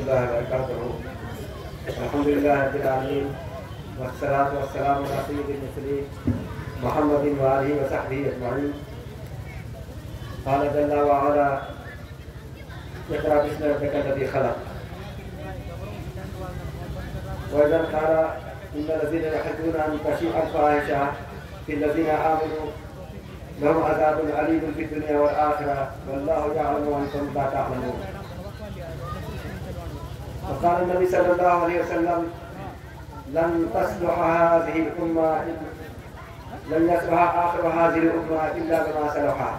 الله وبركاته. الحمد لله رب العالمين والصلاة والسلام على سيد المرسلين محمد وآله وصحبه أجمعين. قال جل وعلا: اقرأ باسم ربك الذي خلق. وإذا قال: إن الذين يحبون أن تشيع الفاحشة في الذين آمنوا لهم عذاب أليم في الدنيا والآخرة والله يعلم وأنتم لا تعلمون. وقال النبي صلى الله عليه وسلم: لن تصلح هذه الأمة لن يصلح آخر هذه الأمة إلا بما صلحها.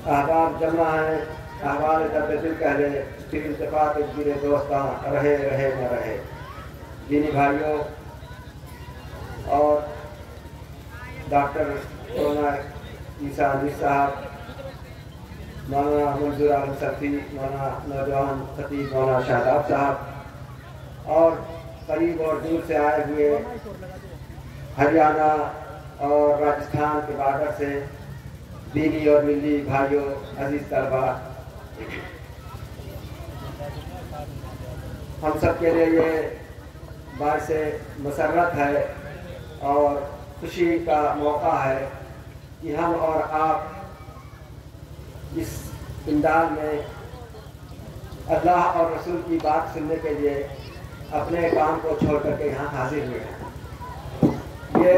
احباب جمع ہیں، احوال درد دل کہہ لے، پھر التفات گرے دوستاں، رہے رہے نہ رہے. دینی بھائیوں اور ڈاکٹر کورونا عیسیٰ علی صاحب، مولانا منظور عالم صفی، مولانا نوجوان خطیب مولانا شاداب صاحب، اور قریب اور دور سے آئے ہوئے ہریانہ اور راجستھان کے بارڈر سے دینی اور ملی بھائیوں، عزیز طلبا، ہم سب کے لیے یہ باعث مسرت ہے اور خوشی کا موقع ہے کہ ہم اور آپ اس پنڈال میں اللہ اور رسول کی بات سننے کے لیے اپنے کام کو چھوڑ کر کے یہاں حاضر ہوئے ہیں. یہ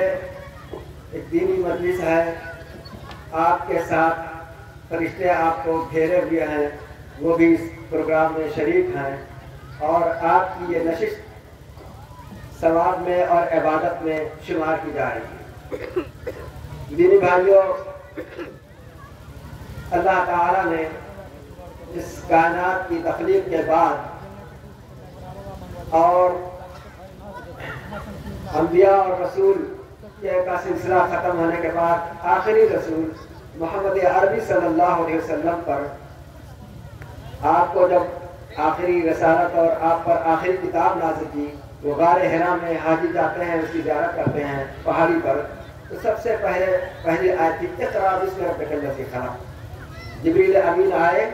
ایک دینی مجلس ہے، آپ کے ساتھ فرشتے آپ کو گھیرے ہوئے ہیں، وہ بھی اس پروگرام میں شریک ہیں، اور آپ کی یہ نشست ثواب میں اور عبادت میں شمار کی جا رہی ہے. دینی بھائیوں، اللہ تعالیٰ نے اس کائنات کی تخلیق کے بعد اور انبیاء اور رسول کا سلسلہ ختم ہونے کے بعد آخری رسول محمد عربی صلی اللہ علیہ وسلم پر آپ کو جب آخری رسالت اور آپ پر آخری کتاب نازل کی، وہ غار حرا میں حاجی جاتے ہیں، اس کی زیارت کرتے ہیں پہاڑی پر، تو سب سے پہلی آیت تھی: اقرأ باسم ربک الذی خلق. جبریل امین آئے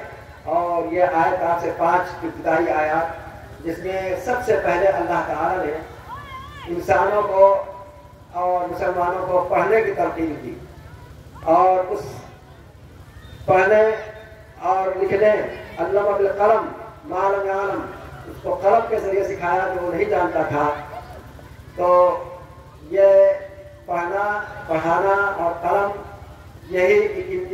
اور یہ آیت آپ سے 5 ابتدائی آیات، جس میں سب سے پہلے اللہ تعالیٰ نے انسانوں کو اور مسلمانوں کو پڑھنے کی تلقین کی، اور اس پڑھنے اور لکھنے، علم بالقلم ما لم یعلم، اس کو قلم کے ذریعے سکھایا جو وہ نہیں جانتا تھا. تو یہ پڑھنا، پڑھانا اور قلم، یہی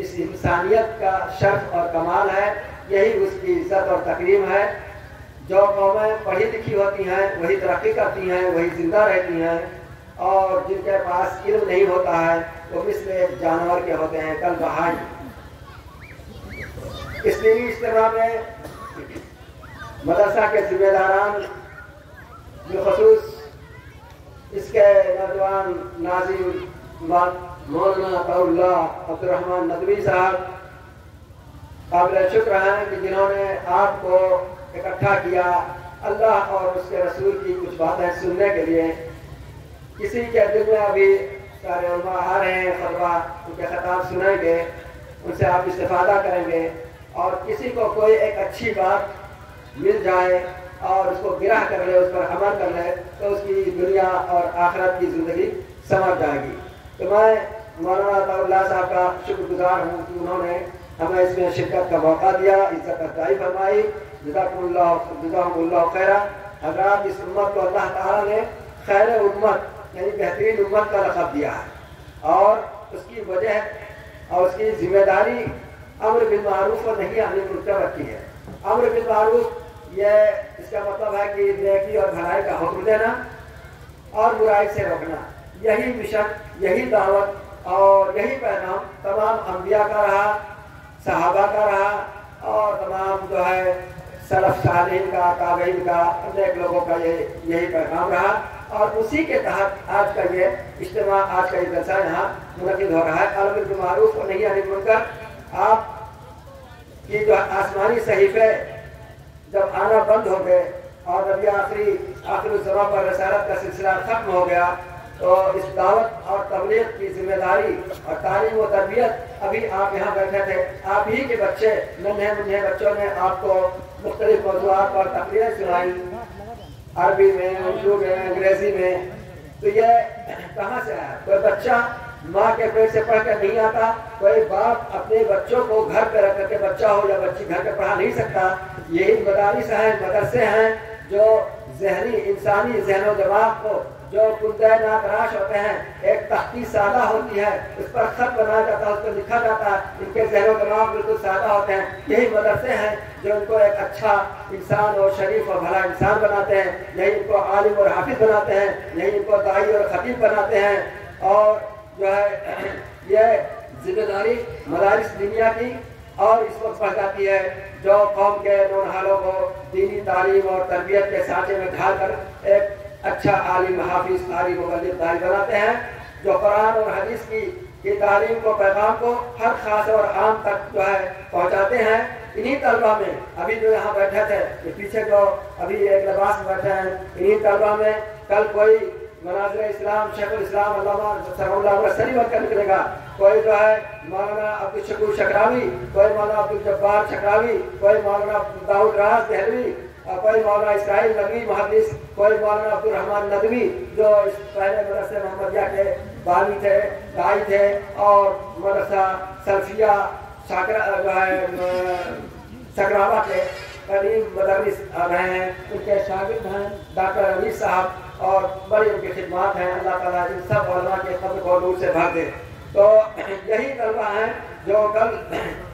اس انسانیت کا شرف اور کمال ہے، یہی اس کی عزت اور تکریم ہے. جو قومیں پڑھی لکھی ہوتی ہیں وہی ترقی کرتی ہیں، وہی زندہ رہتی ہیں، اور جن کے پاس علم نہیں ہوتا ہے وہ مثل جانور کے ہوتے ہیں، کل بہائی. اس دینی اجتماع میں مدرسہ کے ذمہ داران، بالخصوص اس کے نوجوان ناظم مولانا عطاء اللہ عبد الرحمن ندوی صاحب قابل شکر ہیں کہ جنہوں نے آپ کو اکٹھا کیا اللہ اور اس کے رسول کی کچھ باتیں سننے کے لیے. کسی کے دل میں ابھی سارے علماء آ رہے ہیں، خطبہ ان کے خطاب سنیں گے، ان سے آپ استفادہ کریں گے، اور کسی کو کوئی ایک اچھی بات مل جائے اور اس کو گرہ کر لے، اس پر عمل کر لے، تو اس کی دنیا اور آخرت کی زندگی سمجھ جائے گی. تو میں مولانا عطاء اللہ صاحب کا شکر گزار ہوں کہ انہوں نے ہمیں اس میں شرکت کا موقع دیا، عزت افزائی فرمائی. جزاکم اللہ خیرہ. حضرات، اس امت کو اللہ تعالیٰ نے خیر امت یعنی بہترین امت کا لقب دیا ہے، اور اس کی وجہ اور اس کی ذمہ داری امر بالمعروف اور نہی عن المنکر کی ہے. امر بالمعروف، یہ اس کا مطلب ہے کہ نیکی اور بھلائی کا حکم دینا اور برائی سے روکنا. یہی مشن، یہی دعوت اور یہی پیغام تمام انبیاء کا رہا، صحابہ کا رہا، اور تمام جو ہے سلف صالحین کا، تابعین کا، نیک لوگوں کا یہی پیغام رہا. اور اسی کے تحت آج کا یہ اجتماع، آج کا یہ جلسہ یہاں منعقد ہو رہا ہے. امر بالمعروف اور نہی عن المنکر، آپ کی جو آسمانی صحیفے جب آنا بند ہو گئے اور نبی آخر الزمان پر رسالت کا سلسلہ ختم ہو گیا، تو اس دعوت اور تبلیغ کی ذمہ داری اور تعلیم و تربیت، ابھی آپ یہاں بیٹھے تھے، آپ ہی کے بچے ننھے منھے بچوں نے آپ کو مختلف موضوعات پر تقریریں سنائی، عربی میں، اردو میں، انگریزی میں. تو یہ کہاں سے آیا؟ کوئی بچہ ماں کے پیٹ سے پڑھ کر نہیں آتا، کوئی باپ اپنے بچوں کو گھر پہ رکھ کر کے، بچہ ہو یا بچی، گھر پہ پڑھا نہیں سکتا. یہی مدارس ہیں، مدرسے ہیں جو ذہنی انسانی ذہن و دماغ کو، جو کندہ ناتراش ہوتے ہیں، ایک تختی سادہ ہوتی ہے، اس پر خط بنایا جاتا ہے، اس پر لکھا جاتا ہے، ان کے ذہن و دماغ بالکل سادہ ہوتے ہیں. یہی مدرسے ہیں جو ان کو ایک اچھا انسان اور شریف اور بھلا انسان بناتے ہیں. یہی ان کو عالم اور حافظ بناتے ہیں، یہی ان کو داعی اور خطیب بناتے ہیں. اور جو ہے یہ ذمہ داری مدارس دنیا کی اور اس وقت پڑ جاتی ہے جو قوم کے نونہالوں کو دینی تعلیم اور تربیت کے سانچے میں ڈھال کر ایک اچھا عالم، حافظ، قاری، مبلغ، داعی بناتے ہیں، جو قرآن اور حدیث کی تعلیم کو، پیغام کو ہر خاص اور عام تک جو ہے پہنچاتے ہیں. انہی طلبہ میں ابھی جو یہاں بیٹھے تھے، یہ پیچھے جو ابھی ایک لباس میں بیٹھے ہیں، انہی طلبہ میں کل کوئی مناظر اسلام شیخ الاسلام علامہ ثناء اللہ سری بن کر نکلے گا، کوئی جو ہے مولانا عبدالشکور شکراوی، کوئی مولانا عبدالجبار شکراوی، کوئی مولانا داؤد راز دہلوی، کوئی مولانا اسرائیل ندوی محدث، کوئی مولانا عبدالرحمان ندوی جو اس پہلے مدرسے محمدیہ کے بانی تھے، داعی تھے، اور مدرسہ سلفیہ جو ہے سکراوا کے قدیم مدرس رہے ہیں، ان کے شاگرد ہیں ڈاکٹر علی صاحب، اور بڑی ان کی خدمات ہیں. اللہ تعالیٰ ان سب علماء کے قبر کو نور سے بھر دے. تو یہی طلبہ ہیں جو کل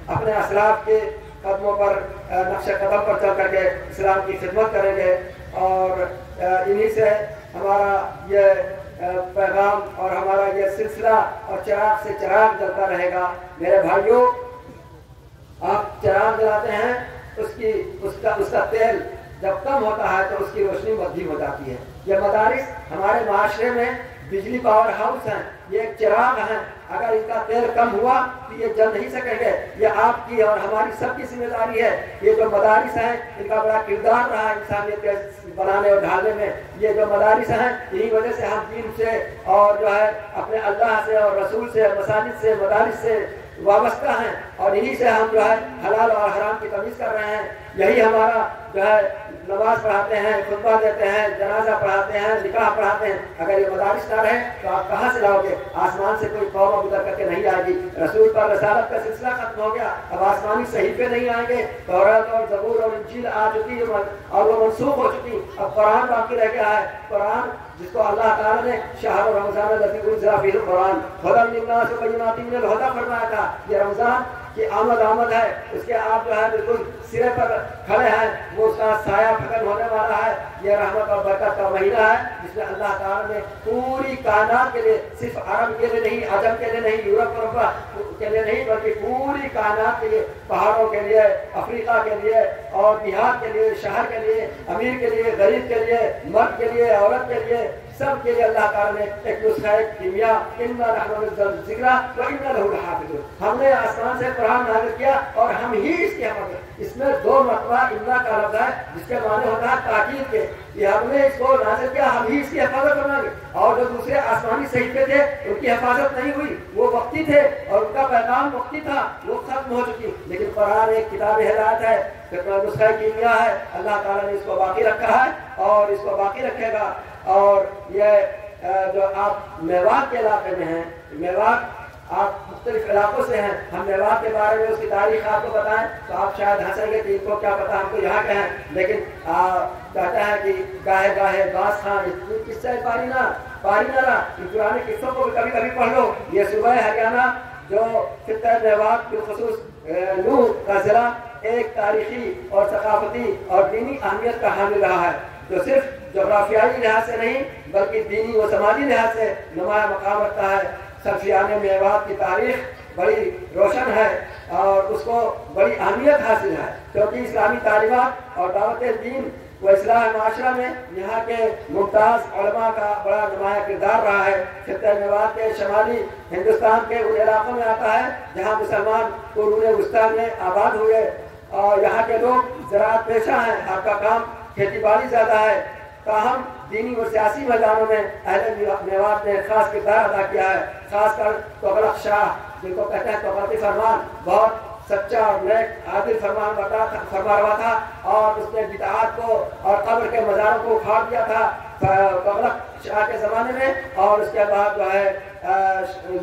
اپنے اسلاف کے قدموں پر، نقش قدم پر چل کر کے اسلام کی خدمت کریں گے، اور انہی سے ہمارا یہ پیغام اور ہمارا یہ سلسلہ اور چراغ سے چراغ جلتا رہے گا. میرے بھائیوں، آپ چراغ جلاتے ہیں، اس کا تیل جب کم ہوتا ہے تو اس کی روشنی مدھی ہو جاتی ہے. یہ مدارس ہمارے معاشرے میں بجلی پاور ہاؤس ہیں، یہ ایک چراغ ہیں. اگر ان کا تیل کم ہوا تو یہ جل نہیں سکیں گے. یہ آپ کی اور ہماری سب کی ذمہ داری ہے. یہ جو مدارس ہیں، ان کا بڑا کردار رہا انسانیت کے بنانے اور ڈھالنے میں. یہ جو مدارس ہیں، یہی وجہ سے ہم دین سے اور جو ہے اپنے اللہ سے اور رسول سے، مساجد سے، مدارس سے وابستہ ہیں، اور انہی سے ہم جو ہے حلال اور حرام کی تمیز کر رہے ہیں. یہی ہمارا جو ہے نماز پڑھاتے ہیں، خطبہ دیتے ہیں، جنازہ پڑھاتے ہیں، نکاح پڑھاتے ہیں. اگر یہ مدارس نہ رہے تو آپ کہاں سے لاؤ گے؟ آسمان سے کوئی قوم گزر کر کے نہیں آئے گی. رسول پر رسالت کا سلسلہ ختم ہو گیا، اب آسمانی صحیفے نہیں آئیں گے. تورات اور زبور اور انجیل آ چکی اور وہ منسوخ ہو چکی. اب قرآن باقی رہ گیا ہے. قرآن جس کو اللہ تعالیٰ نے شہر رمضان الذی انزل فیہ القرآن ھدی للناس وبینات من الھدی فرمایا تھا. یہ رمضان کی آمد ہے، اس کے آپ جو ہے بالکل سرے پر کھڑے ہیں، وہ اس کا سایہ پھکن ہونے والا ہے. یہ رحمت اور برکت کا مہینہ ہے جس میں اللہ تعالیٰ نے پوری کائنات کے لیے، صرف عرب کے لیے نہیں، عجم کے لیے نہیں، یورپ اوروپا کے لیے نہیں، بلکہ پوری کائنات کے لیے، پہاڑوں کے لیے، افریقہ کے لیے، اور بہار کے لیے، شہر کے لیے، امیر کے لیے، غریب کے لیے، مرد کے لیے، عورت کے لیے، سب کے لیے اللہ تعالیٰ نے ایک نسخہ کیمیا، انا نحن نزلنا الذکر وانا لہ لحافظون. ہم نے آسمان سے قرآن نازل کیا اور ہم ہی اس کی حفاظت. اس میں 2 مرتبہ انا کا لفظ ہے جس کے معنی ہوتا ہے تاکید کے. یہ ہم نے اس کو نازل کیا، ہم ہی اس کی حفاظت کریں گے. اور جو دوسرے آسمانی صحیفے تھے ان کی حفاظت نہیں ہوئی، وہ وقتی تھے اور ان کا پیغام وقتی تھا، وہ ختم ہو چکی. لیکن قرآن ایک کتاب ہدایت ہے، نسخہ کیمیا ہے. اللہ تعالیٰ نے اس کو باقی رکھا ہے اور اس کو باقی رکھے گا. اور یہ جو آپ میوات کے علاقے میں ہیں، میوات آپ مختلف علاقوں سے ہیں، ہم میوات کے بارے میں اس کی تاریخ آپ کو بتائیں تو آپ شاید ہنسیں گے کہ ان کو کیا پتا، ہم کو یہاں کے ہیں. لیکن کہتا ہے کہ گاہے گاہے باز خان کس سے پاری نہ رہا. ان پرانے قصوں کو کبھی کبھی پڑھ لو. یہ صوبہ ہریانہ جو خطہ میوات بالخصوص نوح کا ضلع ایک تاریخی اور ثقافتی اور دینی اہمیت کا حامل رہا ہے، جو صرف جغرافیائی لحاظ سے نہیں بلکہ دینی و سماجی لحاظ سے نمایاں مقام رکھتا ہے. سلفیان میوات کی تاریخ بڑی روشن ہے اور اس کو بڑی اہمیت حاصل ہے، کیونکہ اسلامی تعلیمات اور دعوت دین و اصلاح معاشرہ میں یہاں کے ممتاز علماء کا بڑا نمایاں کردار رہا ہے. خطہ میوات کے شمالی ہندوستان کے ان علاقوں میں آتا ہے جہاں مسلمان قرون وسطیٰ میں آباد ہوئے، اور یہاں کے لوگ زراعت پیشہ ہیں. آپ کا کام کھیتی باڑی زیادہ ہے. تاہم دینی و سیاسی میدانوں میں اہل میوات نے خاص کردار ادا کیا ہے. خاص کر تغلق شاہ جن کو کہتے ہیں تغلقی فرمان، بہت سچا اور نیک عادل فرما روا تھا، اور اس نے بدعات کو اور قبر کے مزاروں کو اکھاڑ دیا تھا تغلق شاہ کے زمانے میں. اور اس کے بعد جو ہے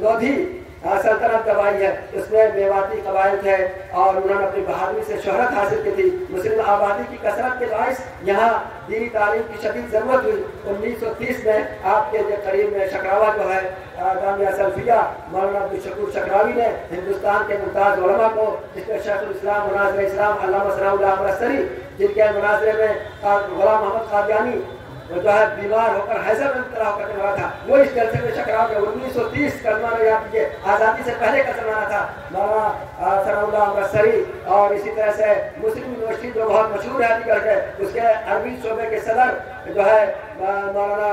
لودھی سلطنت دبائی ہے، اس میں میواتی قبائل تھے اور انہوں نے اپنی بہادری سے شہرت حاصل کی تھی. مسلم آبادی کی کثرت کے باعث یہاں دینی تعلیم کی شدید ضرورت ہوئی. 1930 میں آپ کے قریب میں شکراوا جو ہے جامعہ سلفیہ، مولانا عبدالشکور شکراوی نے ہندوستان کے ممتاز علماء کو، جس میں شیخ الاسلام مناظر اسلام علامہ ثناء اللہ مرسری، جن کے مناظرے میں غلام محمد قادیانی جو ہے بیمار ہو کر حیضہ میں مبتلا ہو کر مرا تھا، وہ اس جلسے میں شکراو کے 1930 کا زمانہ یاد کیجیے، آزادی سے پہلے کا زمانہ تھا. مولانا ثناء اللہ مرسری اور اسی طرح سے مسلم یونیورسٹی جو بہت مشہور ہے علی گڑھ کے، اس کے عربی شعبے کے صدر جو ہے مولانا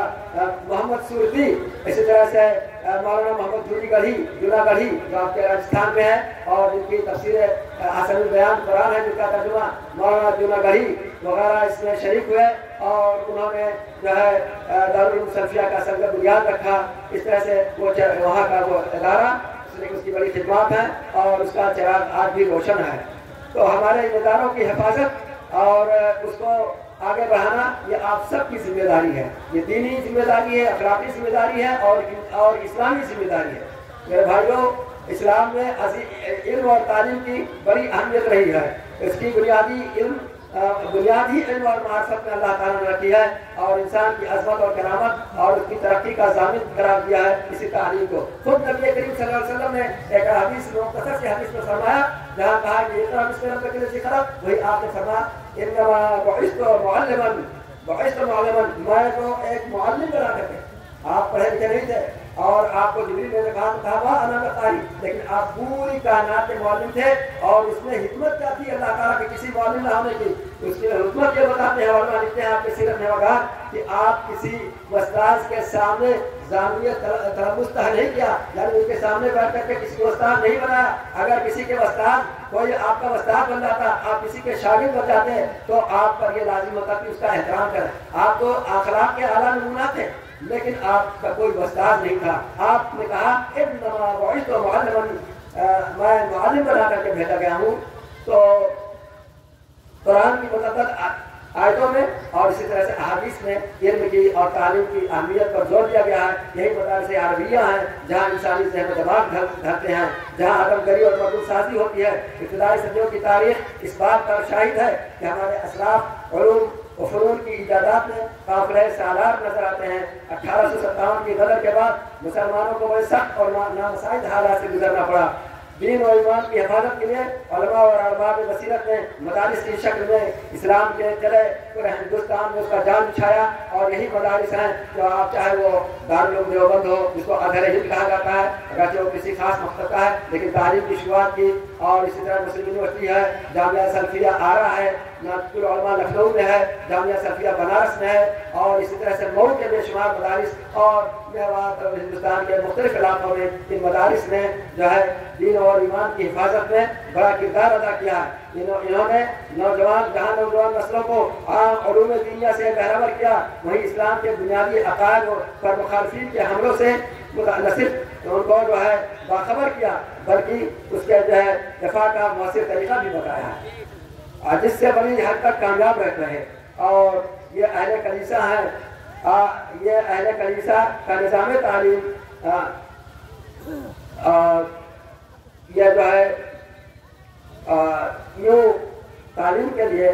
محمد سورتی، اسی طرح سے مولانا محمد جونا گڑھی جو آپ کے راجستھان میں ہے، اور جن کی تفسیر حسن البیان قرآن ہے جن کا ترجمہ مولانا جونا گڑھی وغیرہ اس میں شریک ہوئے، اور انہوں نے جو ہے دارالعلوم سلفیہ کا سنگ بنیاد رکھا. اس طرح سے وہ وہاں کا وہ ادارہ اس کی بڑی خدمات ہیں اور اس کا چراغ آج بھی روشن ہے. تو ہمارے اداروں کی حفاظت اور اس کو آگے بڑھانا یہ آپ سب کی ذمہ داری ہے. یہ دینی ذمہ داری ہے، اخلاقی ذمہ داری ہے اور اسلامی ذمہ داری ہے. میرے بھائیوں، اسلام میں علم اور تعلیم کی بڑی اہمیت رہی ہے. اس کی بنیادی علم اور معرفت میں اللہ تعالیٰ نے رکھی ہے، اور انسان کی عظمت اور کرامت اور اس کی ترقی کا ضامن قرار دیا ہے اسی تعلیم کو. خود نبی کریم صلی اللہ علیہ وسلم نے ایک حدیث مختصر سی حدیث میں فرمایا، جہاں کہا کہ اقرأ بسم ربک الذی خلق، وہی آپ نے فرمایا انما بعثت معلما، میں تو ایک معلم بنا کر کے، آپ پڑھے لکھے نہیں تھے اور آپ کو جبریل نے کہا تھا وہ انا قاری، لیکن آپ پوری کائنات کے معلم تھے. اور اس میں حکمت کیا تھی اللہ تعالیٰ کے کسی معلم نہ ہونے کی؟ اس کی حکمت یہ بتاتے ہیں علماء لکھتے ہیں آپ کے سیرت میں وغیرہ کہ آپ کسی استاذ کے سامنے ذانویت تلمس نہیں کیا، یعنی ان کے سامنے بیٹھ کر کے کسی کو استاد نہیں بنایا. اگر کسی کے استاد کوئی آپ کا استاد بن جاتا، آپ کسی کے شاگرد بن جاتے، تو آپ پر یہ لازم ہوتا کہ اس کا احترام کریں. آپ تو اخلاق کے اعلیٰ نمونہ تھے، لیکن آپ کا کوئی استاد نہیں تھا. آپ نے کہا انما بعثت معلما، میں معلم بنا کر کے بھیجا گیا ہوں. تو قرآن کی متعدد آیتوں میں اور اسی طرح سے احادیث میں علم کی اور تعلیم کی اہمیت پر زور دیا گیا ہے. یہی مدارس عربیہ ہیں جہاں انسانی ذہن و دماغ ڈھلتے ہیں، جہاں عدم گری اور مردود سازی ہوتی ہے. ابتدائی صدیوں کی تاریخ اس بات پر شاہد ہے کہ ہمارے اسلاف علوم و فنون کی ایجادات میں قافلہ سالار نظر آتے ہیں. 1857 کی غدر کے بعد مسلمانوں کو بڑے سخت اور نامساعد حالات سے گزرنا پڑا. دین و ایمان کی حفاظت کے لیے علماء اور ارباب بصیرت نے مدارس کی شکل میں اسلام کے چلے پورے ہندوستان میں اس کا جال بچھایا. اور یہی مدارس ہیں جو آپ چاہے وہ دارالعلوم دیوبند ہو جس کو اظہر ہند کہا جاتا ہے، اگرچہ وہ کسی خاص مقصد کا ہے لیکن تعلیم کی شروعات کی. اور اسی طرح مسلم یونیورسٹی ہے، جامعہ سلفیہ آرا ہے، ناطق العلماء لکھنؤ میں ہے، جامعہ سلفیہ بنارس میں ہے، اور اسی طرح سے مئو کے بے شمار مدارس اور ہندوستان کے مختلف علاقوں میں ان مدارس نے جو ہے دین اور ایمان کی حفاظت میں بڑا کردار ادا کیا ہے. انہوں نے جہاں نوجوان نسلوں کو عام علوم دینیا سے بہرور کیا، وہیں اسلام کے بنیادی عقائد پر مخالفین کے حملوں سے نہ صرف ان کو جو ہے باخبر کیا بلکہ اس کے جو ہے دفاع کا مؤثر طریقہ بھی بتایا ہے، جس سے بڑی حد تک کامیاب رہتے ہیں. اور یہ اہل کلیسا ہیں، یہ اہل کلیسا کا نظام تعلیم یہ جو ہے یوں تعلیم کے لیے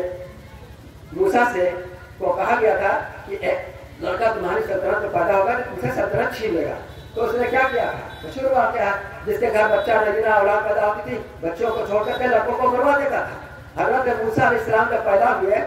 موسیٰ سے کو کہا گیا تھا کہ ایک لڑکا تمہاری سلطنت میں پیدا ہوگا تو تمہیں سلطنت چھین لے گا. تو اس نے کیا کیا تھا؟ مشہور واقعہ ہے، جس کے گھر بچہ نگینا اولاد پیدا ہوتی تھی بچوں کو چھوڑ کر کے لڑکوں کو مروا دیتا تھا. حضرت موسیٰ علیہ السلام جب پیدا ہوئے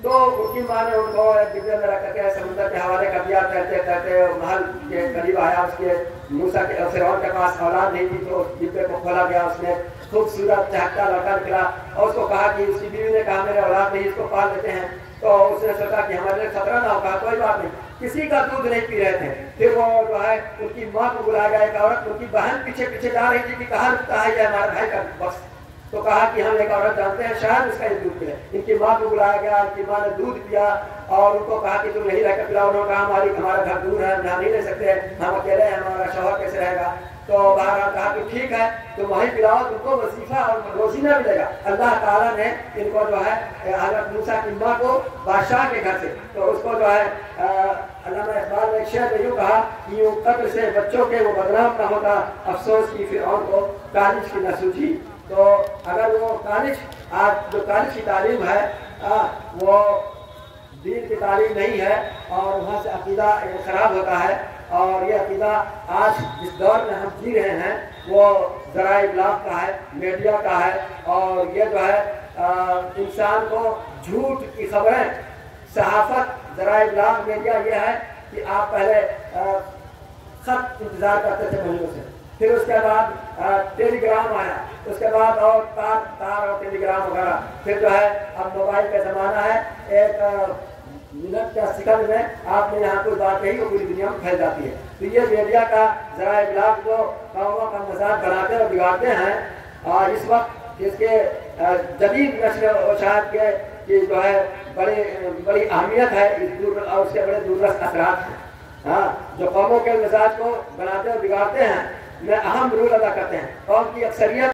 تو ان کی ماں نے ان کو ایک ڈبے میں رکھ کر کے سمندر کے حوالے کر دیا. تیرتے تیرتے محل کے قریب آیا، اس کے موسیٰ کے فرعون کے پاس اولاد نہیں تھی تو ڈبے کو کھولا گیا، اس میں خوبصورت چہکتا لڑکا نکلا اور اس کو کہا کہ اس کی بیوی نے کہا میرے اولاد نہیں، اس کو پال لیتے ہیں. تو اس نے سوچا کہ ہمارے لیے خطرہ نہ ہوگا، کوئی بات نہیں. کسی کا دودھ نہیں پی رہے تھے. پھر وہ جو ہے ان کی ماں کو بلایا گیا، ایک عورت ان کی بہن پیچھے پیچھے جا رہی تھی کہ کہاں رکتا ہے یہ ہمارے بھائی کا بخش. تو کہا کہ ہم ایک عورت جانتے ہیں شاید اس کا یہ دودھ پلے. ان کی ماں کو بلایا گیا, ان کی ماں نے دودھ پیا اور ان کو کہا کہ تم نہیں رہ کر پلاؤ. انہوں نے کہا ہمارا گھر دور ہے, ہم نہیں رہ سکتے, ہم اکیلے ہیں, ہمارا شوہر کیسے رہے گا. تو بہرحال کہا کہ ٹھیک ہے تم وہیں پلاؤ, تم کو وظیفہ اور روزینہ ملے گا. اللہ تعالیٰ نے ان کو جو ہے حضرت موسیٰ کی ماں کو بادشاہ کے گھر سے, تو اس کو جو ہے علامہ اقبال نے ایک شعر میں یوں کہا کہ یوں قتل سے بچوں کے وہ بدنام نہ ہوتا, افسوس کی فرعون کو کالج کی نہ سوجھی. تو اگر وہ کالج, آج جو کالج کی تعلیم ہے وہ دین کی تعلیم نہیں ہے اور وہاں سے عقیدہ خراب ہوتا ہے, اور یہ عقیدہ آج جس دور میں ہم جی رہے ہیں وہ ذرائع ابلاغ کا ہے, میڈیا کا ہے, اور یہ جو ہے انسان کو جھوٹ کی خبریں, صحافت, ذرائع ابلاغ, میڈیا یہ ہے کہ آپ پہلے خط انتظار کرتے تھے مہینوں سے, پھر اس کے بعد ٹیلی گرام آیا, اس کے بعد اور تار اور ٹیلی گرام وغیرہ, پھر جو ہے اب موبائل کا زمانہ ہے, ایک منٹ یا سیکنڈ میں آپ نے یہاں کوئی بات کہی تو پوری دنیا میں پھیل جاتی ہے. تو یہ میڈیا کا ذرائع ابلاغ جو قوموں کا مذاق بناتے اور بگاڑتے ہیں, اور اس وقت اس کے جدید نشر و اشاعت کے جو ہے بڑی اہمیت ہے اور اس کے بڑے دوررس اثرات ہیں. ہاں, جو قوموں کے مزاج کو بناتے اور بگاڑتے ہیں میں اہم رول ادا کرتے ہیں. قوم کی اکثریت